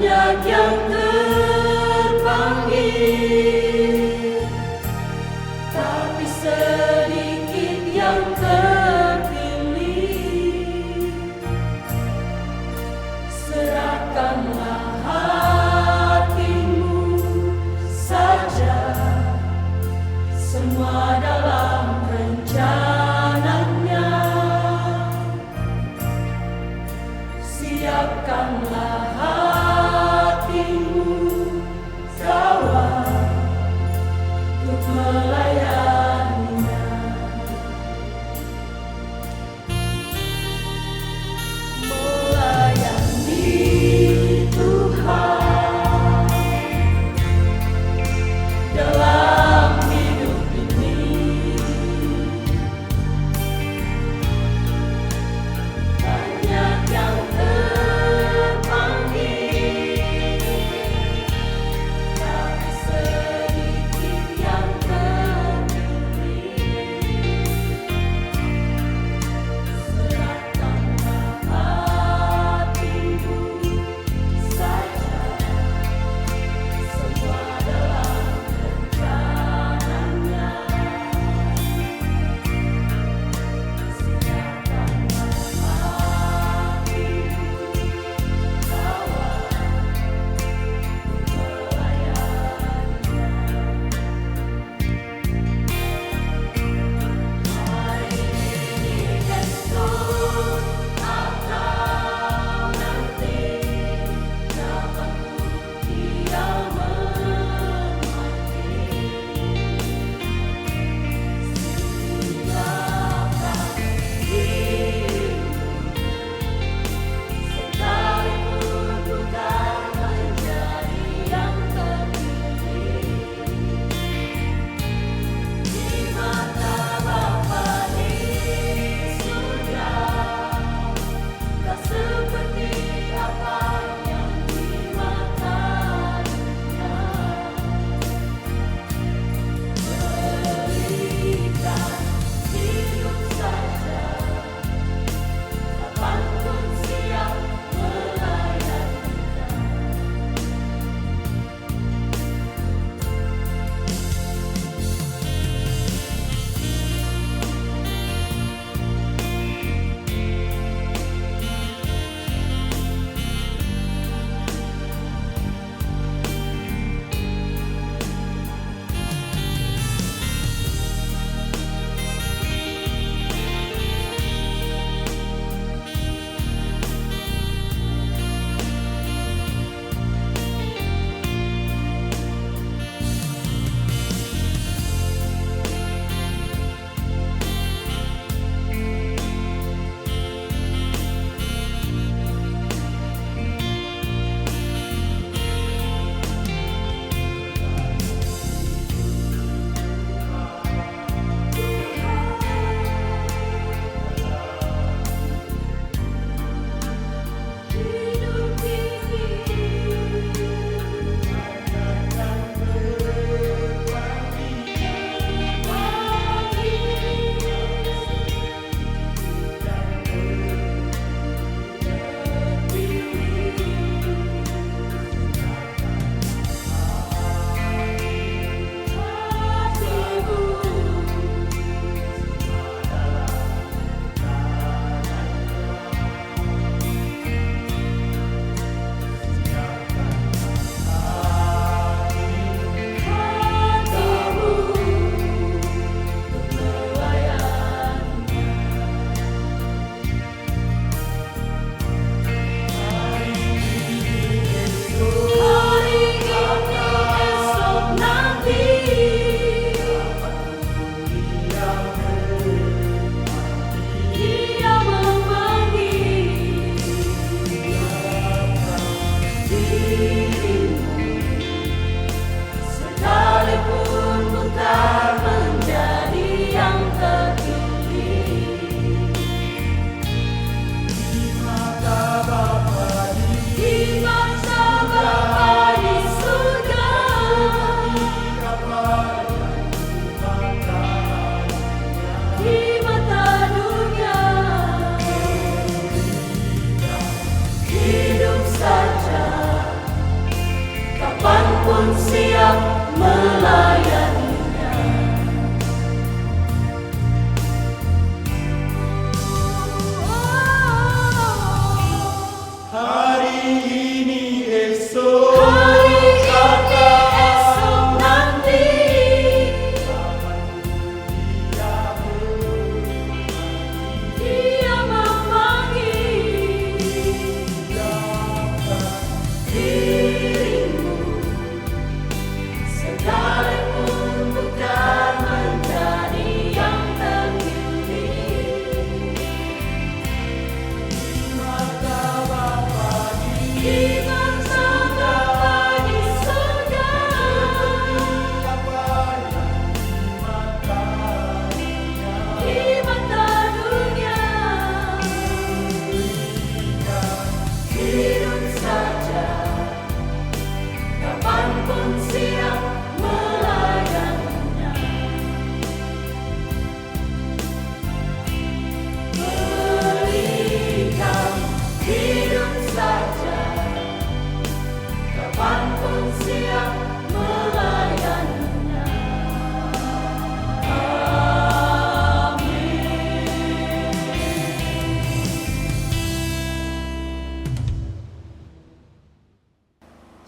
banyak yang terpanggil, tapi sedikit yang terpilih. Serahkanlah hatimu saja, semua dalam rencananya. Siapkanlah hatimu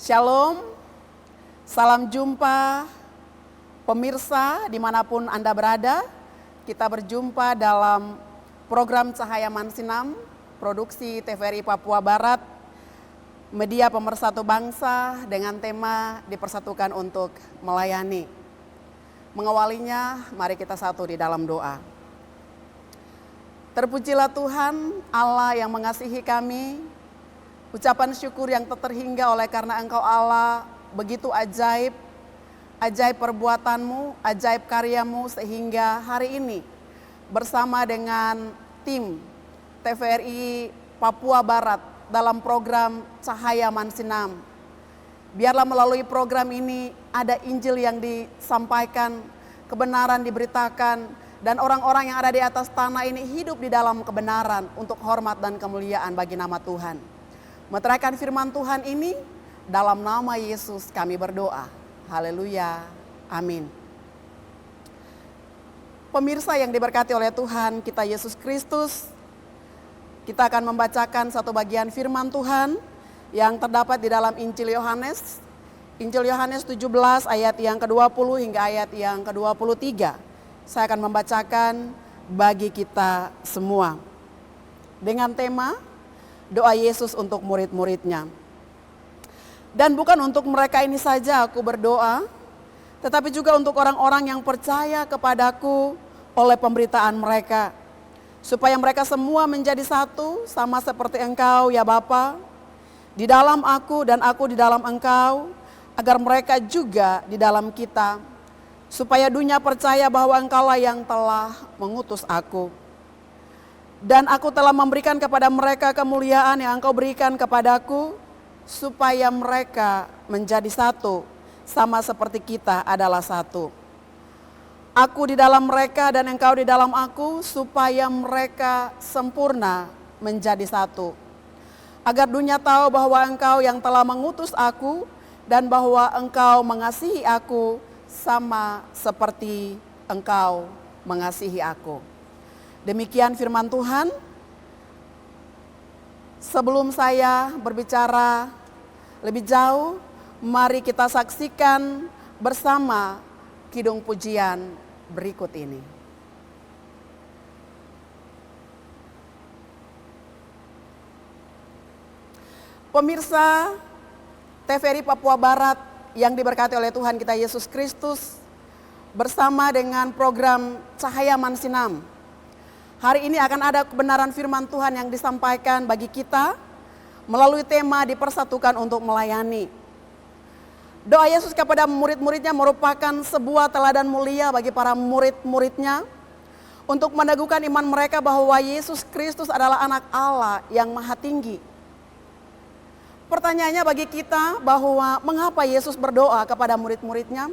Shalom, salam jumpa pemirsa dimanapun Anda berada. Kita berjumpa dalam program Cahaya Mansinam, produksi TVRI Papua Barat, media pemersatu bangsa dengan tema dipersatukan untuk melayani. Mengawalinya, mari kita satu di dalam doa. Terpujilah Tuhan, Allah yang mengasihi kami. Ucapan syukur yang tak terhingga oleh karena Engkau Allah begitu ajaib, ajaib perbuatanmu, ajaib karyamu sehingga hari ini bersama dengan tim TVRI Papua Barat dalam program Cahaya Mansinam. Biarlah melalui program ini ada Injil yang disampaikan, kebenaran diberitakan, dan orang-orang yang ada di atas tanah ini hidup di dalam kebenaran untuk hormat dan kemuliaan bagi nama Tuhan. Meteraikan firman Tuhan ini dalam nama Yesus kami berdoa. Haleluya. Amin. Pemirsa yang diberkati oleh Tuhan kita Yesus Kristus, kita akan membacakan satu bagian firman Tuhan yang terdapat di dalam Injil Yohanes. Injil Yohanes 17 ayat yang ke-20 hingga ayat yang ke-23. Saya akan membacakan bagi kita semua. Dengan tema doa Yesus untuk murid-muridnya. Dan bukan untuk mereka ini saja aku berdoa, tetapi juga untuk orang-orang yang percaya kepadaku oleh pemberitaan mereka, supaya mereka semua menjadi satu, sama seperti Engkau ya Bapa, di dalam aku dan aku di dalam Engkau, agar mereka juga di dalam kita, supaya dunia percaya bahwa Engkaulah yang telah mengutus aku. Dan aku telah memberikan kepada mereka kemuliaan yang Engkau berikan kepadaku, supaya mereka menjadi satu, sama seperti kita adalah satu. Aku di dalam mereka dan Engkau di dalam aku, supaya mereka sempurna menjadi satu. Agar dunia tahu bahwa Engkau yang telah mengutus aku, dan bahwa Engkau mengasihi aku, sama seperti Engkau mengasihi aku. Demikian firman Tuhan. Sebelum saya berbicara lebih jauh, mari kita saksikan bersama kidung pujian berikut ini. Pemirsa TVRI Papua Barat yang diberkati oleh Tuhan kita Yesus Kristus, bersama dengan program Cahaya Mansinam. Hari ini akan ada kebenaran firman Tuhan yang disampaikan bagi kita melalui tema dipersatukan untuk melayani. Doa Yesus kepada murid-muridnya merupakan sebuah teladan mulia bagi para murid-muridnya untuk meneguhkan iman mereka bahwa Yesus Kristus adalah anak Allah yang maha tinggi. Pertanyaannya bagi kita bahwa mengapa Yesus berdoa kepada murid-muridnya?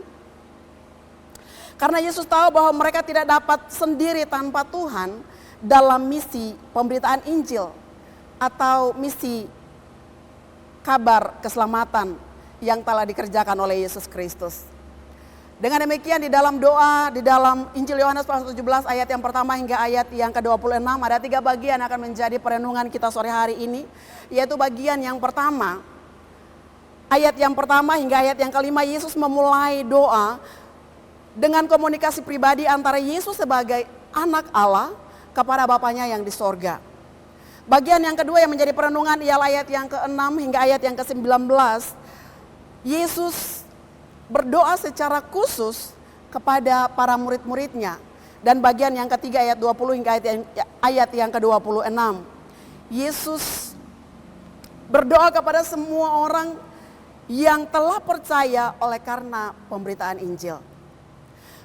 Karena Yesus tahu bahwa mereka tidak dapat sendiri tanpa Tuhan dalam misi pemberitaan Injil atau misi kabar keselamatan yang telah dikerjakan oleh Yesus Kristus. Dengan demikian di dalam doa, di dalam Injil Yohanes pasal 17 ayat yang pertama hingga ayat yang ke-26 ada 3 bagian akan menjadi perenungan kita sore hari ini. Yaitu bagian yang pertama, ayat yang pertama hingga ayat yang kelima, Yesus memulai doa dengan komunikasi pribadi antara Yesus sebagai anak Allah kepada Bapanya yang di sorga. Bagian yang kedua yang menjadi perenungan ialah ayat yang ke-6 hingga ayat yang ke-19. Yesus berdoa secara khusus kepada para murid-muridnya. Dan bagian yang ketiga ayat 20 hingga ayat yang ke-26. Yesus berdoa kepada semua orang yang telah percaya oleh karena pemberitaan Injil.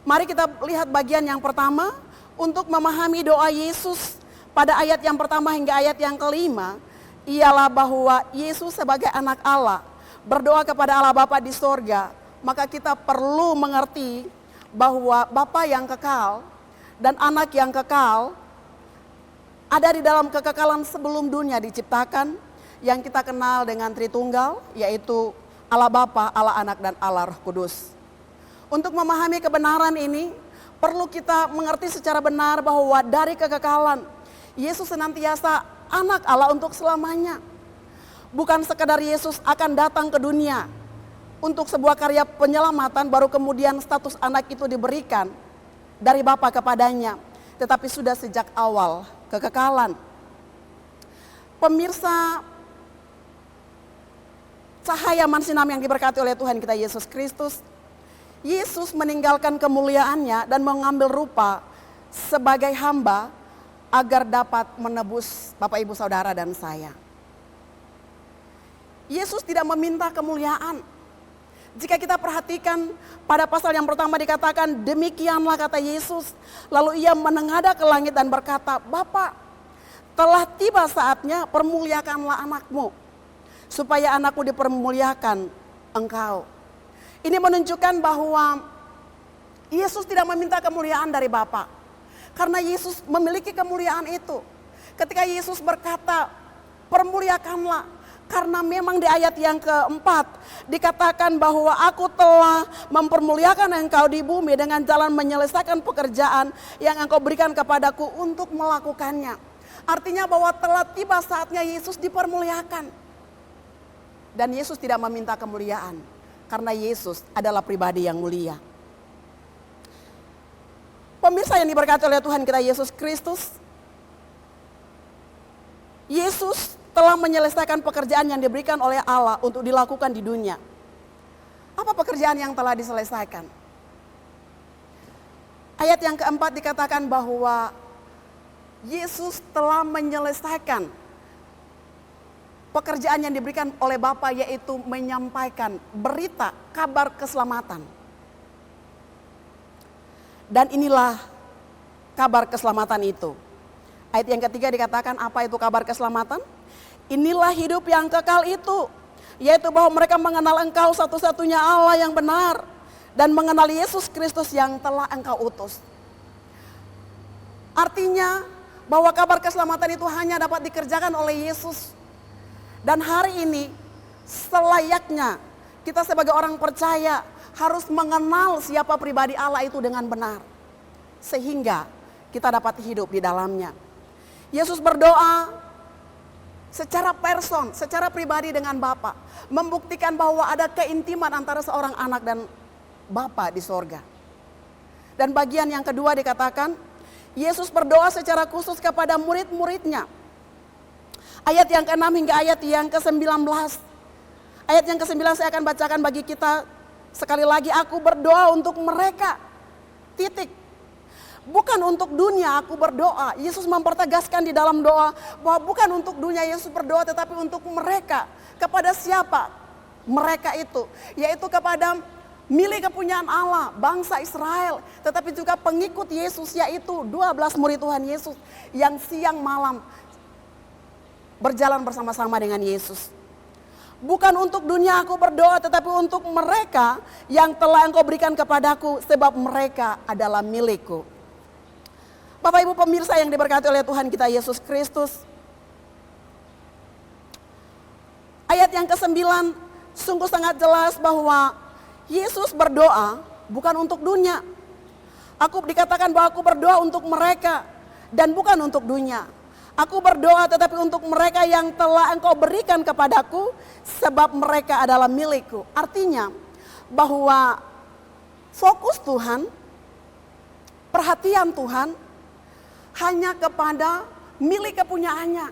Mari kita lihat bagian yang pertama. Untuk memahami doa Yesus pada ayat yang pertama hingga ayat yang kelima, ialah bahwa Yesus sebagai anak Allah berdoa kepada Allah Bapa di sorga. Maka kita perlu mengerti bahwa Bapa yang kekal dan anak yang kekal ada di dalam kekekalan sebelum dunia diciptakan, yang kita kenal dengan Tritunggal, yaitu Allah Bapa, Allah Anak, dan Allah Roh Kudus. Untuk memahami kebenaran ini, perlu kita mengerti secara benar bahwa dari kekekalan, Yesus senantiasa anak Allah untuk selamanya. Bukan sekadar Yesus akan datang ke dunia, untuk sebuah karya penyelamatan, baru kemudian status anak itu diberikan dari Bapa kepadanya, tetapi sudah sejak awal kekekalan. Pemirsa, cahaya Mansinam yang diberkati oleh Tuhan kita Yesus Kristus, Yesus meninggalkan kemuliaannya dan mengambil rupa sebagai hamba agar dapat menebus Bapak Ibu Saudara dan saya. Yesus tidak meminta kemuliaan. Jika kita perhatikan pada pasal yang pertama dikatakan demikianlah kata Yesus. Lalu ia menengadah ke langit dan berkata, Bapa, telah tiba saatnya permuliakanlah anakmu. Supaya anakku dipermuliakan engkau. Ini menunjukkan bahwa Yesus tidak meminta kemuliaan dari Bapa. Karena Yesus memiliki kemuliaan itu. Ketika Yesus berkata permuliakanlah. Karena memang di ayat yang keempat dikatakan bahwa aku telah mempermuliakan engkau di bumi dengan jalan menyelesaikan pekerjaan yang engkau berikan kepadaku untuk melakukannya. Artinya bahwa telah tiba saatnya Yesus dipermuliakan. Dan Yesus tidak meminta kemuliaan karena Yesus adalah pribadi yang mulia. Pemirsa yang diberkati oleh Tuhan kita Yesus Kristus, Yesus telah menyelesaikan pekerjaan yang diberikan oleh Allah untuk dilakukan di dunia. Apa pekerjaan yang telah diselesaikan? Ayat yang keempat dikatakan bahwa Yesus telah menyelesaikan pekerjaan yang diberikan oleh Bapa, yaitu menyampaikan berita kabar keselamatan. Dan inilah kabar keselamatan itu. Ayat yang ketiga dikatakan apa itu kabar keselamatan? Inilah hidup yang kekal itu, yaitu bahwa mereka mengenal engkau satu-satunya Allah yang benar dan mengenal Yesus Kristus yang telah engkau utus. Artinya bahwa kabar keselamatan itu hanya dapat dikerjakan oleh Yesus. Dan hari ini selayaknya kita sebagai orang percaya harus mengenal siapa pribadi Allah itu dengan benar. Sehingga kita dapat hidup di dalamnya. Yesus berdoa secara person, secara pribadi dengan Bapa, membuktikan bahwa ada keintiman antara seorang anak dan Bapa di sorga. Dan bagian yang kedua dikatakan, Yesus berdoa secara khusus kepada murid-muridnya. Ayat yang ke-6 hingga ayat yang ke-19. Ayat yang ke-9 saya akan bacakan bagi kita. Sekali lagi, aku berdoa untuk mereka. Titik. Bukan untuk dunia aku berdoa. Yesus mempertegaskan di dalam doa bahwa bukan untuk dunia Yesus berdoa, tetapi untuk mereka. Kepada siapa? Mereka itu. Yaitu kepada milik kepunyaan Allah, bangsa Israel. Tetapi juga pengikut Yesus, yaitu 12 murid Tuhan Yesus. Yang siang malam berjalan bersama-sama dengan Yesus. Bukan untuk dunia aku berdoa, tetapi untuk mereka yang telah engkau berikan kepadaku. Sebab mereka adalah milikku. Bapak Ibu pemirsa yang diberkati oleh Tuhan kita Yesus Kristus. Ayat yang ke-9 sungguh sangat jelas bahwa Yesus berdoa bukan untuk dunia. Aku dikatakan bahwa aku berdoa untuk mereka dan bukan untuk dunia. Aku berdoa tetapi untuk mereka yang telah engkau berikan kepadaku, sebab mereka adalah milikku. Artinya bahwa fokus Tuhan, perhatian Tuhan hanya kepada milik kepunyaannya.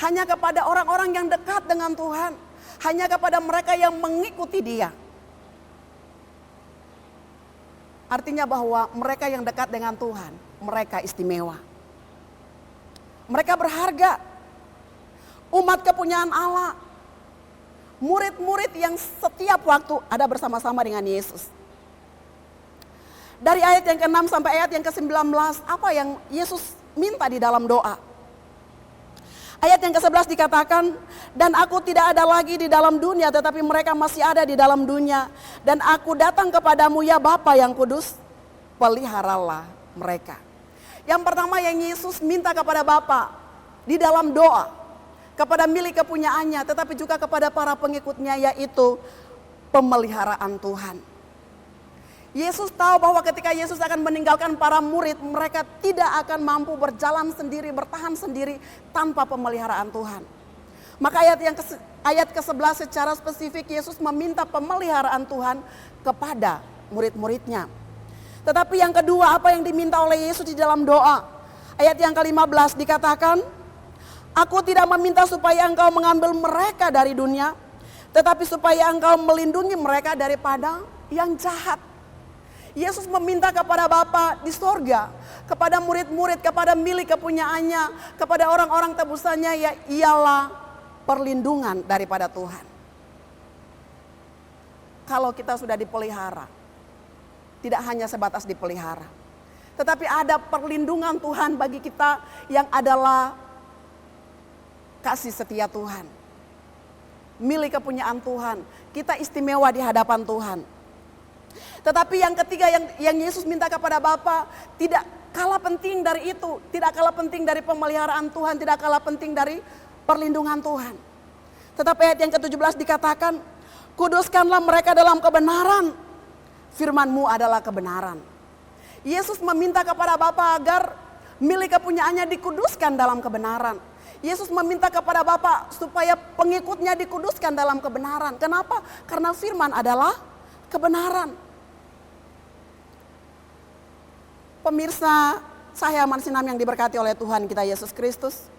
Hanya kepada orang-orang yang dekat dengan Tuhan. Hanya kepada mereka yang mengikuti Dia. Artinya bahwa mereka yang dekat dengan Tuhan, mereka istimewa. Mereka berharga. Umat kepunyaan Allah. Murid-murid yang setiap waktu ada bersama-sama dengan Yesus. Dari ayat yang ke-6 sampai ayat yang ke-19, apa yang Yesus minta di dalam doa? Ayat yang ke-11 dikatakan, dan aku tidak ada lagi di dalam dunia, tetapi mereka masih ada di dalam dunia. Dan aku datang kepadamu ya Bapa yang kudus, peliharalah mereka. Yang pertama yang Yesus minta kepada Bapa di dalam doa, kepada milik kepunyaannya, tetapi juga kepada para pengikutnya, yaitu pemeliharaan Tuhan. Yesus tahu bahwa ketika Yesus akan meninggalkan para murid, mereka tidak akan mampu berjalan sendiri, bertahan sendiri tanpa pemeliharaan Tuhan. Maka ayat ke-11 secara spesifik Yesus meminta pemeliharaan Tuhan kepada murid-muridnya. Tetapi yang kedua, apa yang diminta oleh Yesus di dalam doa? Ayat yang ke-15 dikatakan, "Aku tidak meminta supaya engkau mengambil mereka dari dunia, tetapi supaya engkau melindungi mereka daripada yang jahat." Yesus meminta kepada Bapa di sorga, kepada murid-murid, kepada milik kepunyaannya, kepada orang-orang tebusannya, ialah perlindungan daripada Tuhan. Kalau kita sudah dipelihara, tidak hanya sebatas dipelihara, tetapi ada perlindungan Tuhan bagi kita yang adalah kasih setia Tuhan. Milik kepunyaan Tuhan, kita istimewa di hadapan Tuhan. Tetapi yang ketiga yang Yesus minta kepada Bapa tidak kalah penting dari itu, tidak kalah penting dari pemeliharaan Tuhan, tidak kalah penting dari perlindungan Tuhan. Tetapi ayat yang ke-17 dikatakan, "Kuduskanlah mereka dalam kebenaran, firman-Mu adalah kebenaran." Yesus meminta kepada Bapa agar milik kepunyaannya dikuduskan dalam kebenaran. Yesus meminta kepada Bapa supaya pengikutnya dikuduskan dalam kebenaran. Kenapa? Karena firman adalah kebenaran. Pemirsa saya Aman Sinam yang diberkati oleh Tuhan kita Yesus Kristus.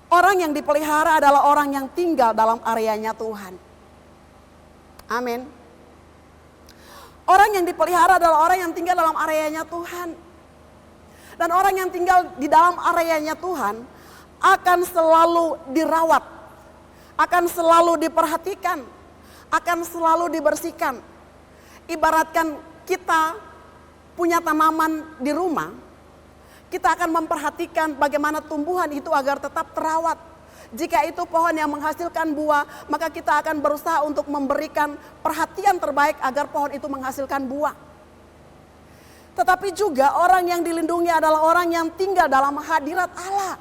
Orang yang dipelihara adalah orang yang tinggal dalam areanya Tuhan. Amin. Orang yang dipelihara adalah orang yang tinggal dalam areanya Tuhan. Dan orang yang tinggal di dalam areanya Tuhan akan selalu dirawat, akan selalu diperhatikan, akan selalu dibersihkan. Ibaratkan kita punya tanaman di rumah, kita akan memperhatikan bagaimana tumbuhan itu agar tetap terawat. Jika itu pohon yang menghasilkan buah, maka kita akan berusaha untuk memberikan perhatian terbaik agar pohon itu menghasilkan buah. Tetapi juga orang yang dilindungi adalah orang yang tinggal dalam hadirat Allah.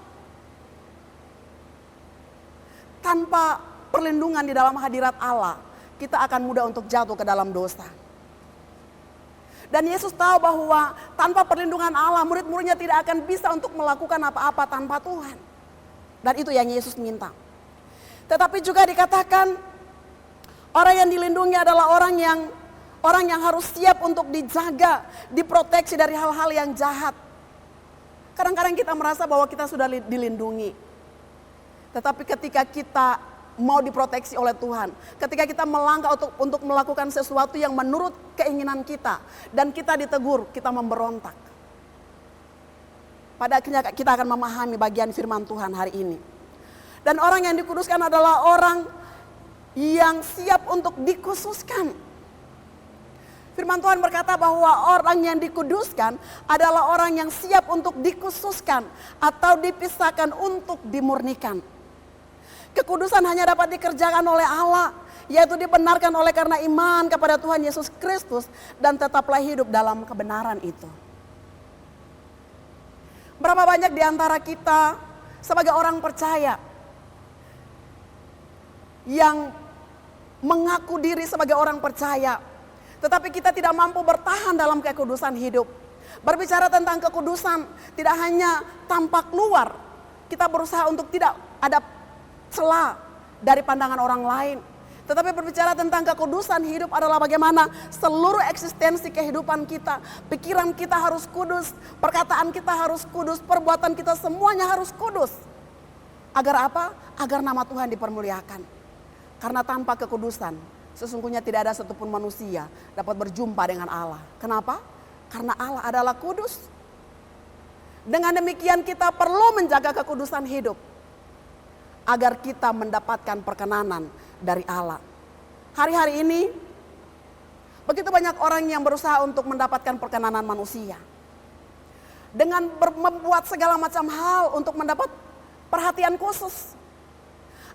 Tanpa perlindungan di dalam hadirat Allah, kita akan mudah untuk jatuh ke dalam dosa. Dan Yesus tahu bahwa tanpa perlindungan Allah, murid-muridnya tidak akan bisa untuk melakukan apa-apa tanpa Tuhan. Dan itu yang Yesus minta. Tetapi juga dikatakan, orang yang dilindungi adalah orang yang harus siap untuk dijaga, diproteksi dari hal-hal yang jahat. Kadang-kadang kita merasa bahwa kita sudah dilindungi. Tetapi ketika kita mau diproteksi oleh Tuhan, ketika kita melangkah untuk melakukan sesuatu yang menurut keinginan kita dan kita ditegur, kita memberontak. Pada akhirnya kita akan memahami bagian firman Tuhan hari ini. Dan orang yang dikuduskan adalah orang yang siap untuk dikhususkan. Firman Tuhan berkata bahwa orang yang dikuduskan adalah orang yang siap untuk dikhususkan atau dipisahkan untuk dimurnikan. Kekudusan hanya dapat dikerjakan oleh Allah, yaitu dibenarkan oleh karena iman kepada Tuhan Yesus Kristus dan tetaplah hidup dalam kebenaran itu. Berapa banyak di antara kita sebagai orang percaya yang mengaku diri sebagai orang percaya, tetapi kita tidak mampu bertahan dalam kekudusan hidup. Berbicara tentang kekudusan tidak hanya tampak luar, kita berusaha untuk tidak ada celah dari pandangan orang lain. Tetapi berbicara tentang kekudusan hidup adalah bagaimana seluruh eksistensi kehidupan kita, pikiran kita harus kudus, perkataan kita harus kudus, perbuatan kita semuanya harus kudus. Agar apa? Agar nama Tuhan dipermuliakan. Karena tanpa kekudusan, sesungguhnya tidak ada satupun manusia dapat berjumpa dengan Allah. Kenapa? Karena Allah adalah kudus. Dengan demikian kita perlu menjaga kekudusan hidup agar kita mendapatkan perkenanan dari Allah. Hari-hari ini begitu banyak orang yang berusaha untuk mendapatkan perkenanan manusia. Dengan membuat segala macam hal untuk mendapat perhatian khusus.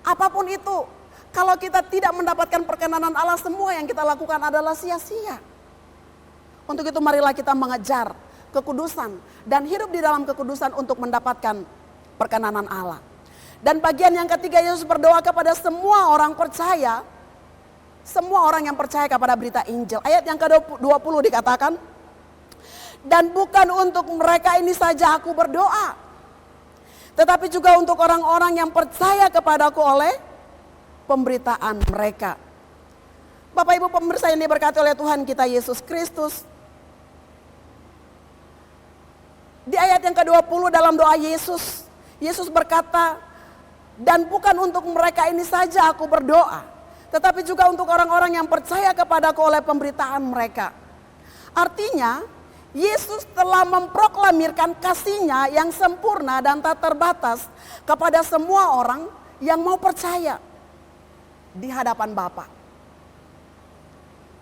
Apapun itu, kalau kita tidak mendapatkan perkenanan Allah, semua yang kita lakukan adalah sia-sia. Untuk itu marilah kita mengejar kekudusan dan hidup di dalam kekudusan untuk mendapatkan perkenanan Allah. Dan bagian yang ketiga, Yesus berdoa kepada semua orang percaya, semua orang yang percaya kepada berita Injil. Ayat yang ke-20 dikatakan, dan bukan untuk mereka ini saja aku berdoa, tetapi juga untuk orang-orang yang percaya kepadaku oleh pemberitaan mereka. Bapak Ibu pemirsa yang diberkati oleh Tuhan kita Yesus Kristus. Di ayat yang ke-20 dalam doa Yesus, Yesus berkata, dan bukan untuk mereka ini saja aku berdoa, tetapi juga untuk orang-orang yang percaya kepadaku oleh pemberitaan mereka. Artinya, Yesus telah memproklamirkan kasih-Nya yang sempurna dan tak terbatas kepada semua orang yang mau percaya di hadapan Bapa.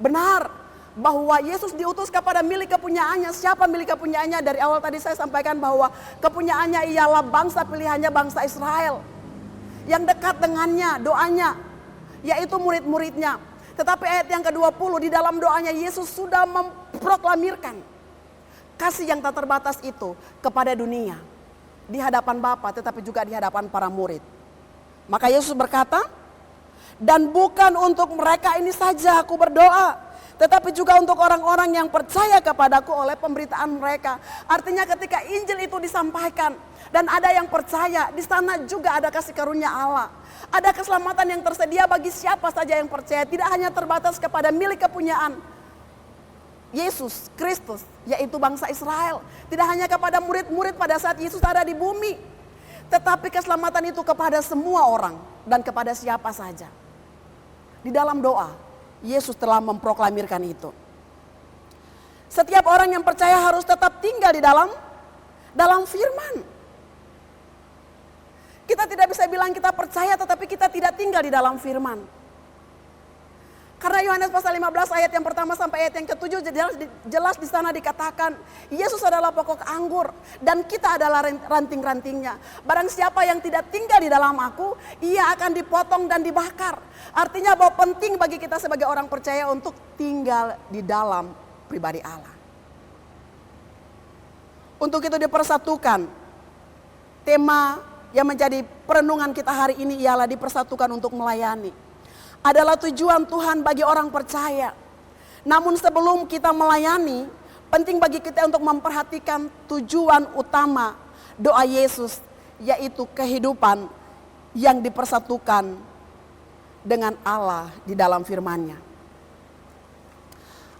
Benar bahwa Yesus diutus kepada milik kepunyaannya. Siapa milik kepunyaannya? Dari awal tadi saya sampaikan bahwa kepunyaannya ialah bangsa pilihannya, bangsa Israel. Yang dekat dengannya, doanya, yaitu murid-muridnya. Tetapi ayat yang ke-20 di dalam doanya Yesus sudah memproklamirkan kasih yang tak terbatas itu kepada dunia. Di hadapan Bapa tetapi juga di hadapan para murid. Maka Yesus berkata, dan bukan untuk mereka ini saja aku berdoa, tetapi juga untuk orang-orang yang percaya kepadaku oleh pemberitaan mereka. Artinya ketika Injil itu disampaikan dan ada yang percaya, di sana juga ada kasih karunia Allah. Ada keselamatan yang tersedia bagi siapa saja yang percaya. Tidak hanya terbatas kepada milik kepunyaan Yesus Kristus, yaitu bangsa Israel. Tidak hanya kepada murid-murid pada saat Yesus ada di bumi. Tetapi keselamatan itu kepada semua orang dan kepada siapa saja. Di dalam doa Yesus telah memproklamirkan itu. Setiap orang yang percaya harus tetap tinggal di dalam firman. Kita tidak bisa bilang kita percaya tetapi kita tidak tinggal di dalam firman. Karena Yohanes pasal 15 ayat yang pertama sampai ayat yang ke-7 jelas di sana dikatakan Yesus adalah pokok anggur dan kita adalah ranting-rantingnya. Barang siapa yang tidak tinggal di dalam aku, ia akan dipotong dan dibakar. Artinya bahwa penting bagi kita sebagai orang percaya untuk tinggal di dalam pribadi Allah. Untuk itu dipersatukan. Tema yang menjadi perenungan kita hari ini ialah dipersatukan untuk melayani. Adalah tujuan Tuhan bagi orang percaya. Namun sebelum kita melayani, penting bagi kita untuk memperhatikan tujuan utama doa Yesus, yaitu kehidupan yang dipersatukan dengan Allah di dalam firman-Nya.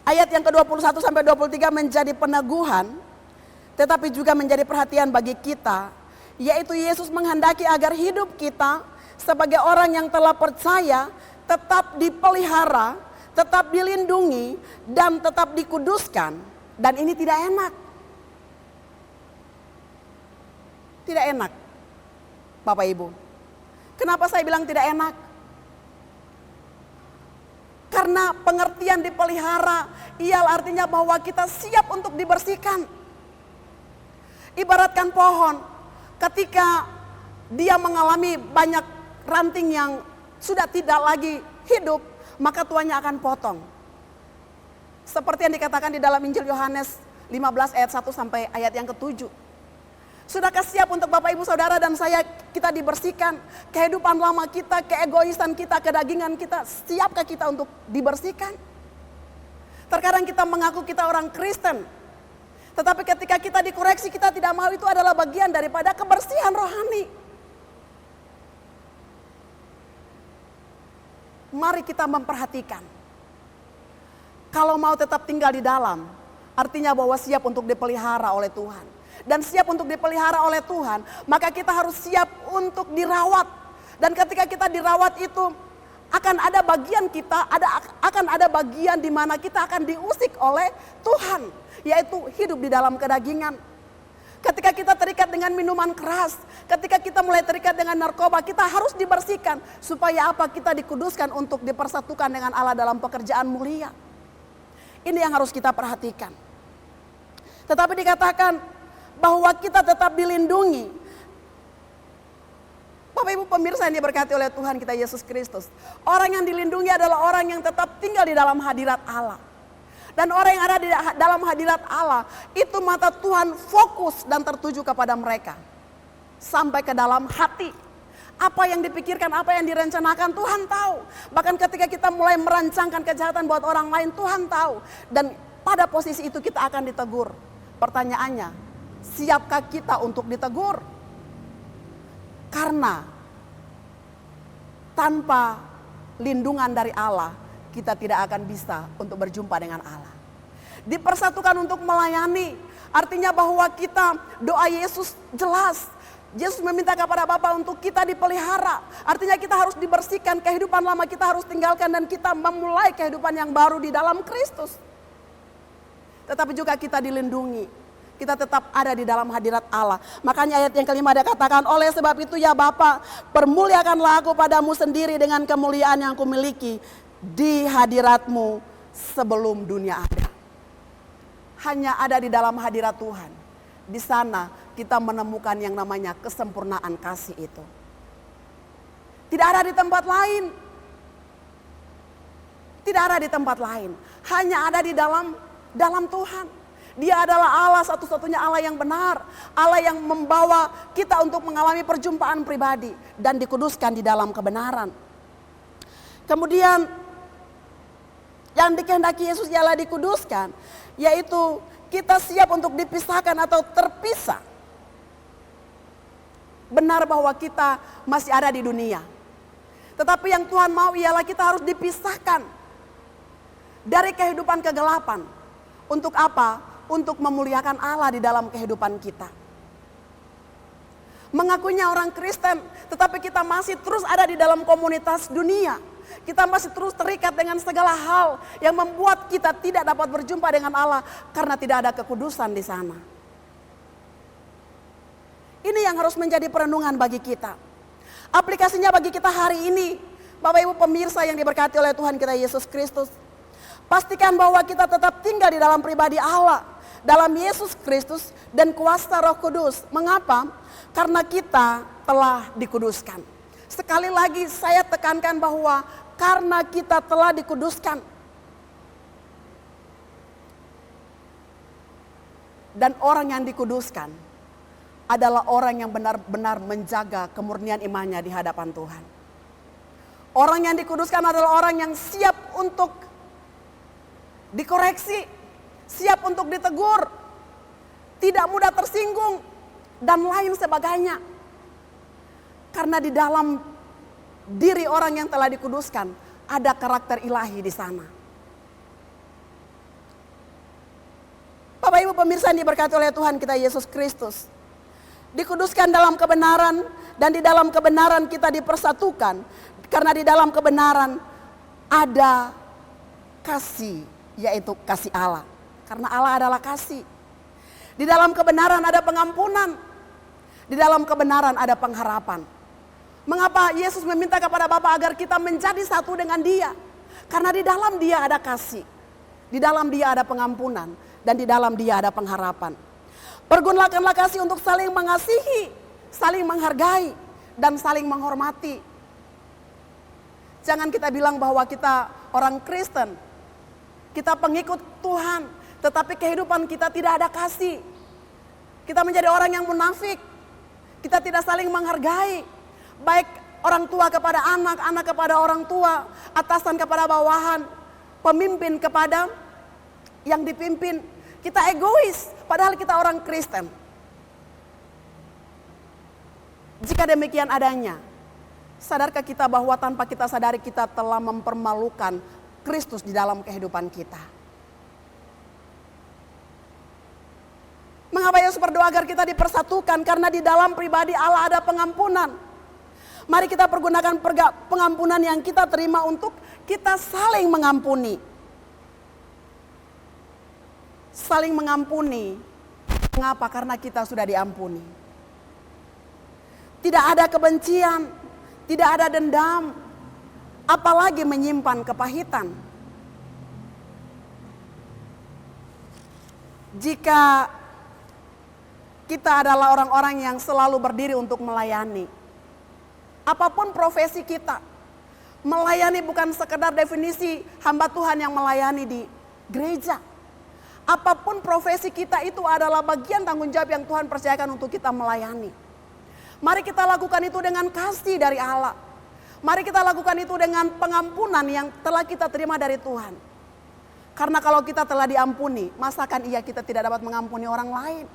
Ayat yang ke-21 sampai 23 menjadi peneguhan, tetapi juga menjadi perhatian bagi kita, yaitu Yesus menghendaki agar hidup kita sebagai orang yang telah percaya tetap dipelihara, tetap dilindungi, dan tetap dikuduskan. Dan ini tidak enak. Tidak enak, Bapak Ibu. Kenapa saya bilang tidak enak? Karena pengertian dipelihara, ialah artinya bahwa kita siap untuk dibersihkan. Ibaratkan pohon, ketika dia mengalami banyak ranting yang sudah tidak lagi hidup, maka tuannya akan potong. Seperti yang dikatakan di dalam Injil Yohanes 15 ayat 1 sampai ayat yang ke-7. Sudahkah siap untuk Bapak Ibu Saudara dan saya kita dibersihkan? Kehidupan lama kita, keegoisan kita, kedagingan kita, siapkah kita untuk dibersihkan? Terkadang kita mengaku kita orang Kristen, tetapi ketika kita dikoreksi kita tidak mau, itu adalah bagian daripada kebersihan rohani. Mari kita memperhatikan. Kalau mau tetap tinggal di dalam, artinya bahwa siap untuk dipelihara oleh Tuhan. Dan siap untuk dipelihara oleh Tuhan, maka kita harus siap untuk dirawat. Dan ketika kita dirawat itu, akan ada bagian kita, akan ada bagian di mana kita akan diusik oleh Tuhan. Yaitu hidup di dalam kedagingan. Ketika kita terikat dengan minuman keras, ketika kita mulai terikat dengan narkoba, kita harus dibersihkan. Supaya apa? Kita dikuduskan untuk dipersatukan dengan Allah dalam pekerjaan mulia. Ini yang harus kita perhatikan. Tetapi dikatakan bahwa kita tetap dilindungi. Bapak Ibu pemirsa yang diberkati oleh Tuhan kita Yesus Kristus. Orang yang dilindungi adalah orang yang tetap tinggal di dalam hadirat Allah. Dan orang yang ada di dalam hadirat Allah, itu mata Tuhan fokus dan tertuju kepada mereka. Sampai ke dalam hati. Apa yang dipikirkan, apa yang direncanakan, Tuhan tahu. Bahkan ketika kita mulai merancangkan kejahatan buat orang lain, Tuhan tahu. Dan pada posisi itu kita akan ditegur. Pertanyaannya, siapkah kita untuk ditegur? Karena tanpa lindungan dari Allah, kita tidak akan bisa untuk berjumpa dengan Allah. Dipersatukan untuk melayani, artinya bahwa kita, doa Yesus jelas. Yesus meminta kepada Bapa untuk kita dipelihara. Artinya kita harus dibersihkan, kehidupan lama kita harus tinggalkan dan kita memulai kehidupan yang baru di dalam Kristus. Tetapi juga kita dilindungi. Kita tetap ada di dalam hadirat Allah. Makanya ayat yang kelima dia katakan, oleh sebab itu ya Bapa, permuliakanlah aku padamu sendiri dengan kemuliaan yang kumiliki di hadiratmu sebelum dunia ada. Hanya ada di dalam hadirat Tuhan. Di sana kita menemukan yang namanya kesempurnaan kasih itu. Tidak ada di tempat lain. Tidak ada di tempat lain. Hanya ada di dalam Tuhan. Dia adalah Allah, satu-satunya Allah yang benar. Allah yang membawa kita untuk mengalami perjumpaan pribadi dan dikuduskan di dalam kebenaran. Kemudian yang dikehendaki Yesus ialah dikuduskan, yaitu kita siap untuk dipisahkan atau terpisah. Benar bahwa kita masih ada di dunia. Tetapi yang Tuhan mau ialah kita harus dipisahkan dari kehidupan kegelapan. Untuk apa? Untuk memuliakan Allah di dalam kehidupan kita. Mengakuinya orang Kristen, tetapi kita masih terus ada di dalam komunitas dunia. Kita masih terus terikat dengan segala hal yang membuat kita tidak dapat berjumpa dengan Allah karena tidak ada kekudusan di sana. Ini yang harus menjadi perenungan bagi kita. Aplikasinya bagi kita hari ini, Bapak Ibu pemirsa yang diberkati oleh Tuhan kita Yesus Kristus. Pastikan bahwa kita tetap tinggal di dalam pribadi Allah, dalam Yesus Kristus dan kuasa Roh Kudus. Mengapa? Karena kita telah dikuduskan. Sekali lagi saya tekankan bahwa karena kita telah dikuduskan. Dan orang yang dikuduskan adalah orang yang benar-benar menjaga kemurnian imannya di hadapan Tuhan. Orang yang dikuduskan adalah orang yang siap untuk dikoreksi, siap untuk ditegur, tidak mudah tersinggung, dan lain sebagainya. Karena di dalam diri orang yang telah dikuduskan ada karakter ilahi di sana. Bapak Ibu pemirsa yang diberkati oleh Tuhan kita Yesus Kristus. Dikuduskan dalam kebenaran dan di dalam kebenaran kita dipersatukan. Karena di dalam kebenaran ada kasih, yaitu kasih Allah. Karena Allah adalah kasih. Di dalam kebenaran ada pengampunan. Di dalam kebenaran ada pengharapan. Mengapa Yesus meminta kepada Bapa agar kita menjadi satu dengan Dia? Karena di dalam Dia ada kasih. Di dalam Dia ada pengampunan. Dan di dalam Dia ada pengharapan. Pergunakanlah kasih untuk saling mengasihi, saling menghargai, dan saling menghormati. Jangan kita bilang bahwa kita orang Kristen, kita pengikut Tuhan, tetapi kehidupan kita tidak ada kasih. Kita menjadi orang yang munafik. Kita tidak saling menghargai. Baik orang tua kepada anak, anak kepada orang tua, atasan kepada bawahan, pemimpin kepada yang dipimpin. Kita egois, padahal kita orang Kristen. Jika demikian adanya, sadarkah kita bahwa tanpa kita sadari kita telah mempermalukan Kristus di dalam kehidupan kita? Mengapa Yesus berdoa agar kita dipersatukan? Karena di dalam pribadi Allah ada pengampunan. Mari kita pergunakan pengampunan yang kita terima untuk kita saling mengampuni. Saling mengampuni. Mengapa? Karena kita sudah diampuni. Tidak ada kebencian, tidak ada dendam, apalagi menyimpan kepahitan. Jika kita adalah orang-orang yang selalu berdiri untuk melayani, apapun profesi kita, melayani bukan sekedar definisi hamba Tuhan yang melayani di gereja. Apapun profesi kita itu adalah bagian tanggung jawab yang Tuhan percayakan untuk kita melayani. Mari kita lakukan itu dengan kasih dari Allah. Mari kita lakukan itu dengan pengampunan yang telah kita terima dari Tuhan. Karena kalau kita telah diampuni, masakan iya kita tidak dapat mengampuni orang lain.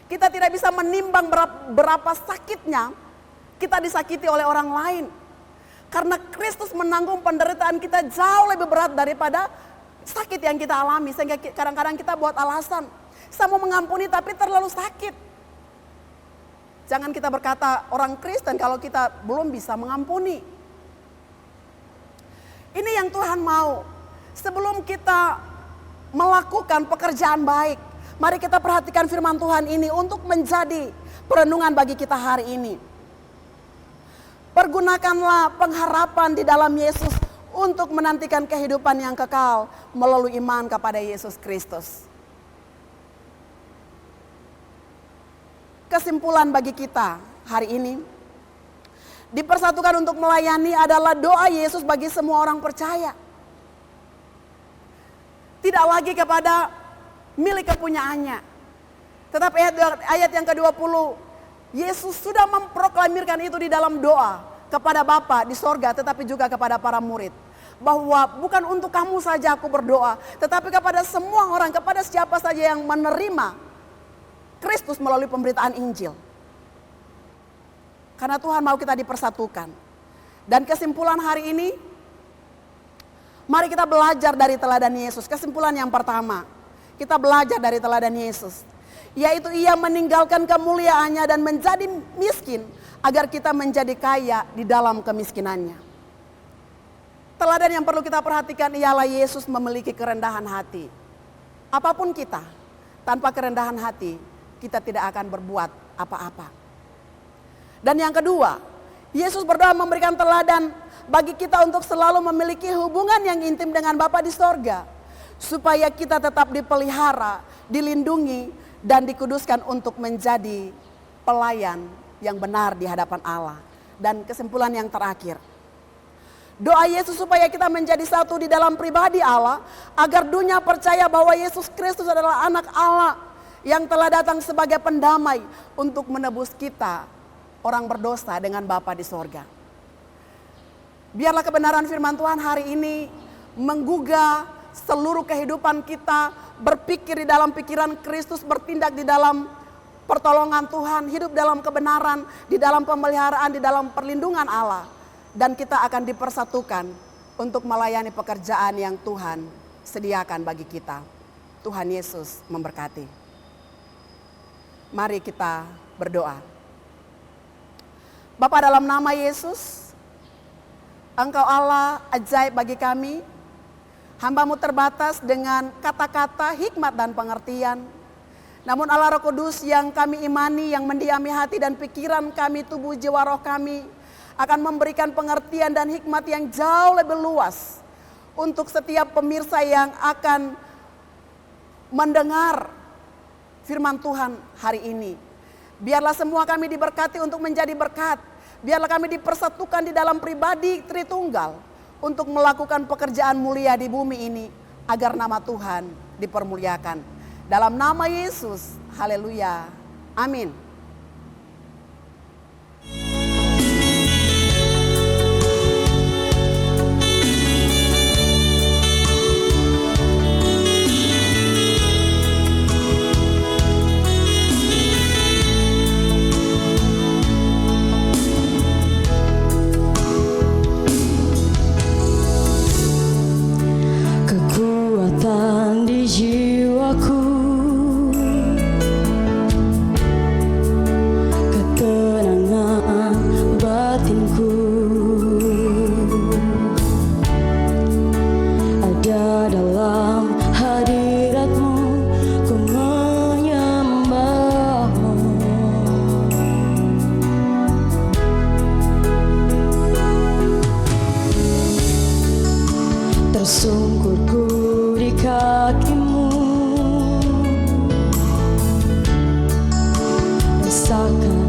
Kita tidak bisa menimbang berapa sakitnya kita disakiti oleh orang lain. Karena Kristus menanggung penderitaan kita jauh lebih berat daripada sakit yang kita alami. Sehingga kadang-kadang kita buat alasan, saya mau mengampuni tapi terlalu sakit. Jangan kita berkata orang Kristen kalau kita belum bisa mengampuni. Ini yang Tuhan mau. Sebelum kita melakukan pekerjaan baik, mari kita perhatikan firman Tuhan ini untuk menjadi perenungan bagi kita hari ini. Pergunakanlah pengharapan di dalam Yesus untuk menantikan kehidupan yang kekal melalui iman kepada Yesus Kristus. Kesimpulan bagi kita hari ini, dipersatukan untuk melayani adalah doa Yesus bagi semua orang percaya. Tidak lagi kepada milik kepunyaannya. Tetapi ayat yang ke-20, Yesus sudah memproklamirkan itu di dalam doa kepada Bapa di sorga, tetapi juga kepada para murid. Bahwa bukan untuk kamu saja aku berdoa, tetapi kepada semua orang, kepada siapa saja yang menerima Kristus melalui pemberitaan Injil. Karena Tuhan mau kita dipersatukan. Dan kesimpulan hari ini, mari kita belajar dari teladan Yesus. Kesimpulan yang pertama, kita belajar dari teladan Yesus. Yaitu ia meninggalkan kemuliaannya dan menjadi miskin agar kita menjadi kaya di dalam kemiskinannya. Teladan yang perlu kita perhatikan ialah Yesus memiliki kerendahan hati. Apapun kita, tanpa kerendahan hati, kita tidak akan berbuat apa-apa. Dan yang kedua, Yesus berdoa memberikan teladan bagi kita untuk selalu memiliki hubungan yang intim dengan Bapa di sorga. Supaya kita tetap dipelihara, dilindungi, dan dikuduskan untuk menjadi pelayan yang benar di hadapan Allah. Dan kesimpulan yang terakhir, doa Yesus supaya kita menjadi satu di dalam pribadi Allah, agar dunia percaya bahwa Yesus Kristus adalah anak Allah yang telah datang sebagai pendamai untuk menebus kita, orang berdosa, dengan Bapa di sorga. Biarlah kebenaran firman Tuhan hari ini menggugah seluruh kehidupan kita, berpikir di dalam pikiran Kristus, bertindak di dalam pertolongan Tuhan, hidup dalam kebenaran, di dalam pemeliharaan, di dalam perlindungan Allah. Dan kita akan dipersatukan untuk melayani pekerjaan yang Tuhan sediakan bagi kita. Tuhan Yesus memberkati. Mari kita berdoa. Bapa, dalam nama Yesus, Engkau Allah ajaib bagi kami. Hamba-Mu terbatas dengan kata-kata, hikmat dan pengertian. Namun Allah Roh Kudus yang kami imani, yang mendiami hati dan pikiran kami, tubuh jiwa roh kami, akan memberikan pengertian dan hikmat yang jauh lebih luas untuk setiap pemirsa yang akan mendengar firman Tuhan hari ini. Biarlah semua kami diberkati untuk menjadi berkat. Biarlah kami dipersatukan di dalam pribadi Tritunggal untuk melakukan pekerjaan mulia di bumi ini, agar nama Tuhan dipermuliakan. Dalam nama Yesus, haleluya, amin. Tersungkurku di kakimu, rasakan